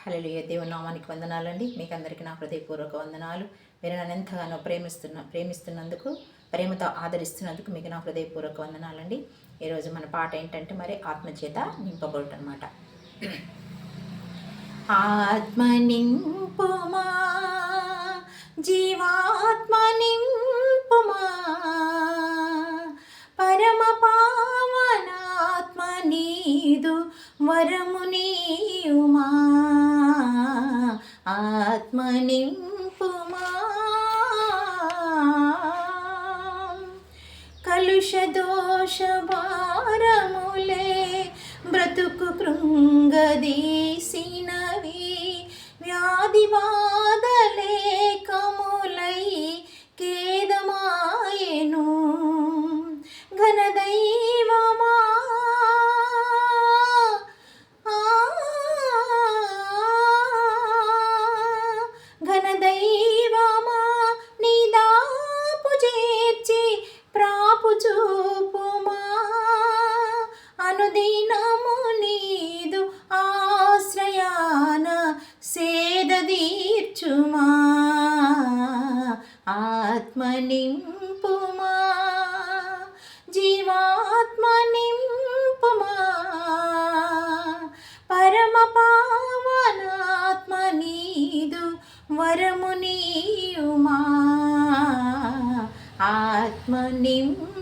హల్లెలూయా. దేవుని నామానికి వందనాలండి. మీకు అందరికీ నా హృదయపూర్వక వందనాలు. మీరు నన్ను ఎంతగానో ప్రేమిస్తున్నందుకు, ప్రేమతో ఆదరిస్తున్నందుకు మీకు నా హృదయపూర్వక వందనాలండి. ఈరోజు మన పాట ఏంటంటే మరి ఆత్మచేత నింపబడుట అనమాట. ఆత్మ నింపుమా, జీవాత్మ నింపుమా, పరమ పావనాత్మ నీదు వరము నీయుమా. ఆత్మ నింపుమా, కలుష దోష భారములే బ్రతుకు కృంగదీసినవి, వ్యాధి బాధలే కములై కేదమాయెను. ఘనదైవమా, ఘనదైవమా, నీ దాపు చేర్చి ప్రాపు చూపుమా. అనుదినము నీదు ఆశ్రయాన సేద తీర్చుమా. ఆత్మ నింపుమా, జీవాత్మ నింపుమా, పరమ పావనాత్మ నీదు వరము నీయుమా. ఆత్మ నింపుమా.